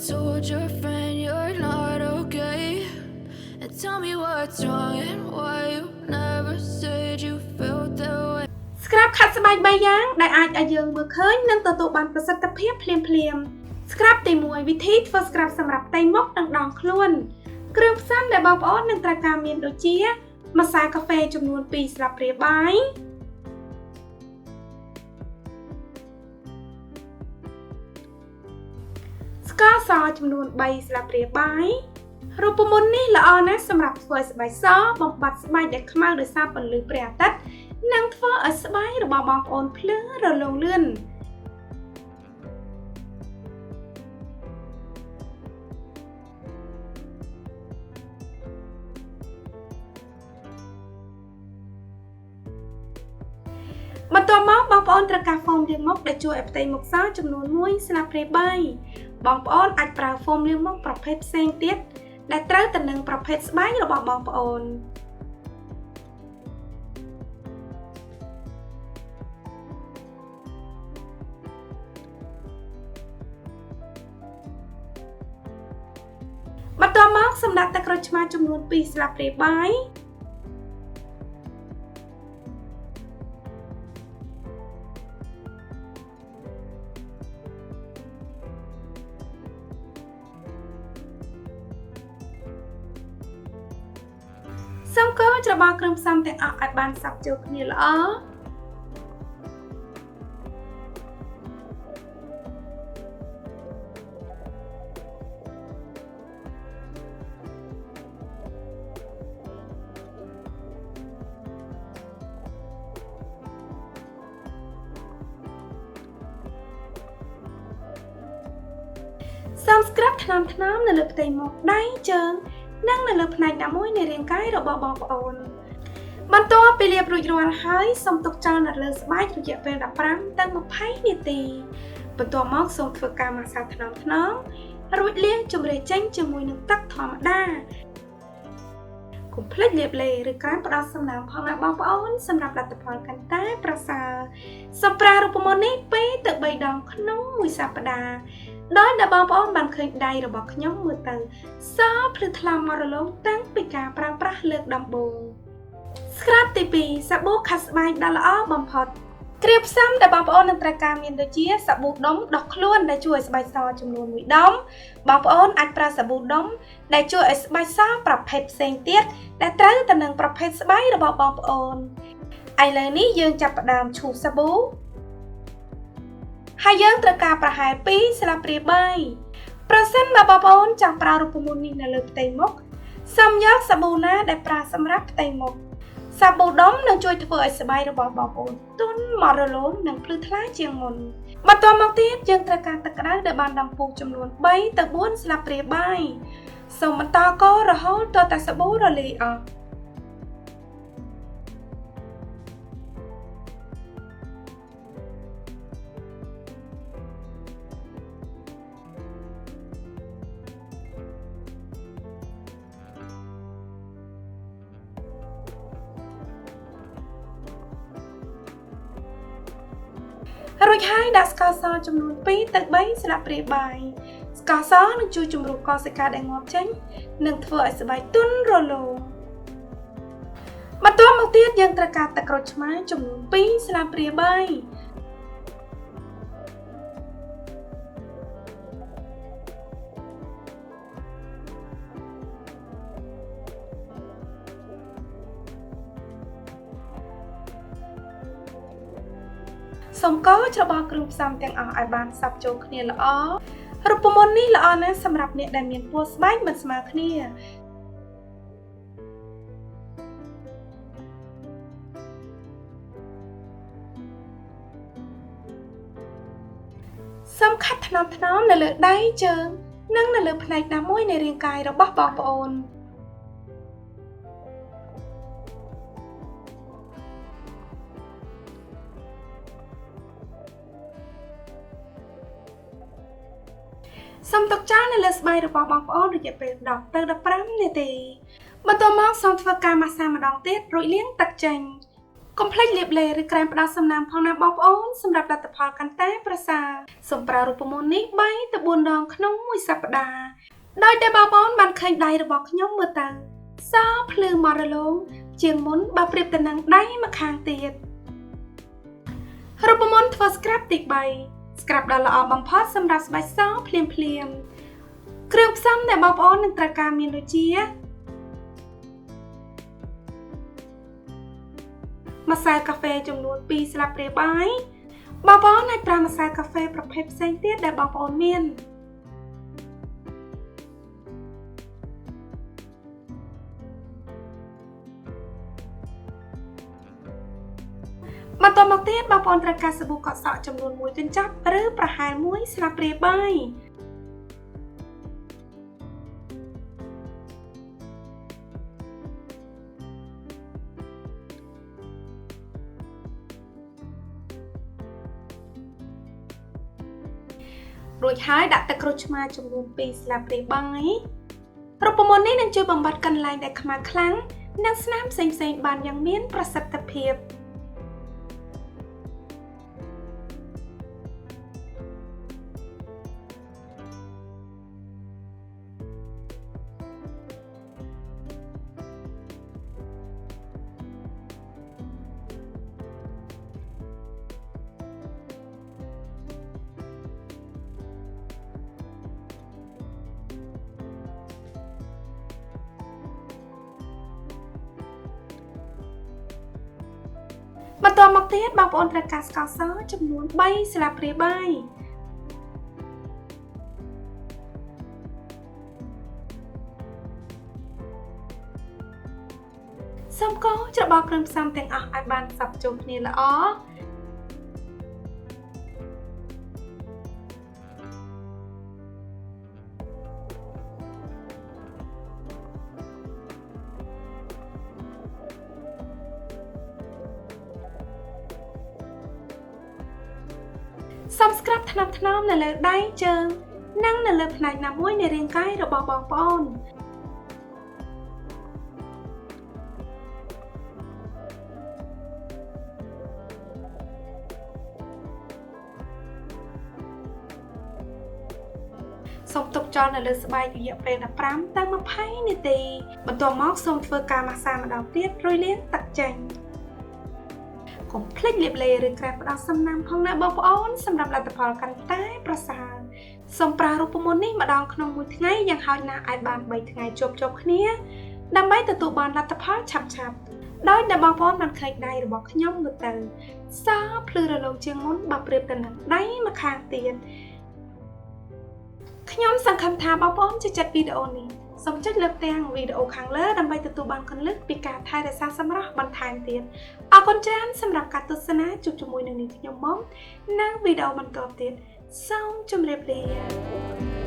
told your friend you're not okay? And tell me what's wrong and why you never said you felt that way. ស្ក្រាប់ខាត់ស្បែក3យ៉ាងដែលអាចឲ្យយើងមើលឃើញនិងទទួលបានប្រសិទ្ធភាពភ្លាមស្ក្រាប់ទី1វិធីធ្វើស្ក្រាប់សម្រាប់ផ្ទៃមុខនិងដងខ្លួនគ្រឿងផ្សំដែលបងប្អូននឹងត្រូវការមានដូចជាម្សៅកាហ្វេចំនួន2ស្លាបព្រាបាយស្ករសចំនួន3ស្លាបព្រាបាយរូបមន្តនេះល្អណាស់សម្រាប់ធ្វើឲ្យស្បែកសបំបត្តិស្បែកដែលខ្មៅដោយសារពន្លឺព្រះអាទិត្យនិងធ្វើឲ្យស្បែករបស់បងប្អូនភ្លឺរលោងលឿនបន្ទាប់មកបងប្អូនត្រូវការហ្វូមលាងមុខដែលជួយឲ្យផ្ទៃមុខសចំនួន1ស្លាបព្រាបាយបងប្អូនអាចប្រើហ្វូមលាងមុខប្រភេទផ្សេងទៀតដែលត្រូវទៅនឹងប្រភេទស្បែករបស់បងប្អូនបន្ទាប់មកសម្រាប់ទឹកក្រូចឆ្មាចំនួន2ស្លាបព្រាបាយសូមកូរច្របល់គ្រឿងផ្សំទាំងអស់ឲ្យបានសព្វចូលគ្នាល្អសូមស្ក្រាប់ថ្នមនៅលើផ្ទៃមុខដៃជើងនិងនៅលើផ្នែកណាមួយនៃរាងកាយរបស់បងប្អូនបន្ទាប់ពីលាបរួចរាល់ហើយសូមទុកចោលនៅលើស្បែករយៈពេល15ទៅ20នាទីបន្ទាប់មកសូមធ្វើការម៉ាស្សាថ្នមរួចលាងជម្រះចេញជាមួយនឹងទឹកធម្មតាកុំភ្លេចលាបឡេឬក្រែមផ្ដល់សំណើមផងណាបងប្អូនសម្រាប់លទ្ធផលកាន់តែប្រសើរសូមប្រើរូបមន្តនេះ2ទៅ3ដងក្នុងមួយសប្តាហ៍ដោយដែលបងប្អូនបានឃើញដៃរបស់ខ្ញុំមើលទៅសភ្លឺថ្លាមករលោងតាំងពីការប្រើប្រាស់លើកដំបូងស្ក្រាប់ទី2សាប៊ូខាត់ស្បែកដ៏ល្អបំផុតគ្រឿងផ្សំដែលបងប្អូននឹងត្រូវការមានដូចជាសាប៊ូដុំដោះខ្លួនដែលជួយឲ្យស្បែកសចំនួន1ដុំបងប្អូនអាចប្រើសាប៊ូដុំដែលជួយឲ្យស្បែកសប្រភេទផ្សេងទៀតដែលត្រូវទៅនឹងប្រភេទស្បែករបស់បងប្អូនឥឡូវនេះយើងចាប់ផ្ដើមឈូសសាប៊ូហើយយើងត្រូវការប្រហែល2ស្លាបព្រាបាយប្រសិនបើបងប្អូនចង់ប្រើរូបមន្តនេះនៅលើផ្ទៃមុខសូមយកសាប៊ូណាដែលប្រើសម្រាប់ផ្ទៃមុខសាប៊ូដុំនឹងជួយធ្វើឲ្យស្បែករបស់បងប្អូនទន់មករលោងនិងភ្លឺថ្លាជាងមុនបន្ទាប់មកទៀតយើងត្រូវការទឹកក្តៅដែលបានដងពុះចំនួន3ទៅ4ស្លាបព្រាបាយសូមបន្តកូររហូតទាល់តែសាប៊ូរលាយអស់រួចហើយដាក់ស្ករសចំនួន2ទៅ3ស្លាបព្រាបាយស្ករសនឹងជួយជំរុះកោសិកាដែលងាប់ចេញនិងធ្វើឲ្យស្បែកទន់រលោងបន្ទាប់មកទៀតយើងត្រូវការទឹកក្រូចឆ្មាចំនួន2ស្លាបព្រាបាយសូមកូរច្របល់គ្រឿងផ្សំទាំងអស់ឲ្យបានសព្វចូលគ្នាល្អរូបមន្តនេះល្អណាស់សម្រាប់អ្នកដែលមានពណ៌ស្បែកមិនស្មើគ្នាសូមខាត់ថ្នមនៅលើដៃជើងនិងនៅលើផ្នែកណាមួយនៃរាងកាយរបស់បងប្អូនសូមទុកចោលនៅលើស្បែករបស់បងប្អូនរយៈពេល10ទៅ15នាទីបន្ទាប់មកសូមធ្វើការម៉ាស្សាម្ដងទៀតរួចលាងទឹកចេញ កុំភ្លេចលាបឡេឬក្រែមផ្ដល់សំណើមផងណាបងប្អូនសម្រាប់លទ្ធផលកាន់តែប្រសើរសូមប្រើរូបមន្តនេះ3ទៅ4ដងក្នុងមួយសប្តាហ៍ដោយតែបងប្អូនបានឃើញដៃរបស់ខ្ញុំមើលទៅសភ្លឺមករលោងជាងមុនបើប្រៀបទៅនឹងដៃម្ខាងទៀតរូបមន្តធ្វើ scrub ទី3 scrub ដ៏ល្អបំផុតសម្រាប់ស្បែកសភ្លាមគ្រឿងផ្សំដែលបងប្អូននឹងត្រូវការមានដូចជាម្សៅកាហ្វេចំនួន2ស្លាបព្រាបាយបងប្អូនអាចប្រើម្សៅកាហ្វេប្រភេទផ្សេងទៀតដែលបងប្អូនមានបន្តមកទៀតបងប្អូនត្រូវការសាប៊ូកក់សក់ចំនួន1កញ្ចប់ឬប្រហែល1ស្លាបព្រាបាយរួចហើយដាក់ទឹកក្រូចឆ្មាចំនួន2ស្លាបព្រាបាយរូបមន្តនេះនឹងជួយបំបត្តិកន្លែងដែលខ្មៅខ្លាំងនិងស្នាមផ្សេងៗបានយ៉ាងមានប្រសិទ្ធភាពបន្តមកទៀតបងប្អូនត្រូវការស្ករសចំនួន3ស្លាបព្រាបាយសូមកូរច្របល់គ្រឿងផ្សំទាំងអស់ឲ្យបានសព្វចូលគ្នាល្អសូម scrub ថ្នមៗនៅលើដៃជើងនិងនៅលើផ្នែកណាមួយនៃរាងកាយរបស់បងប្អូនសូមទុកចោលនៅលើស្បែករយៈពេល15ទៅ20នាទីបន្ទាប់មកសូមធ្វើការម៉ាស្សាម្ដងទៀតរួចលាងទឹកចេញកុំភ្លេចលាបឡេឬក្រែមផ្ដល់សំណើមផងណាបងប្អូនសម្រាប់លទ្ធផលកាន់តែប្រសើរសូមប្រើរូបមន្តនេះម្ដងក្នុងមួយថ្ងៃយ៉ាងហោចណាស់អាចបាន3ថ្ងៃជាប់គ្នាដើម្បីទទួលបានលទ្ធផលឆាប់ៗដោយដែលបងប្អូនបានឃើញដៃរបស់ខ្ញុំមើលទៅសភ្លឺរលោងជាងមុនបើប្រៀបទៅនឹងដៃម្ខាងទៀតខ្ញុំសង្ឃឹមថាបងប្អូនចូលចិត្តវីដេអូនេះសូមចុចលើកទាំងវីដេអូខាងលើដើម្បីទទួលបានគន្លឹះពីការថែរក្សាសម្រស់បន្ថែមទៀតអរគុណច្រើនសម្រាប់ការទស្សនាជួបជាមួយនឹងនាងខ្ញុំមកនៅវីដេអូបន្តទៀតសូមជម្រាបលា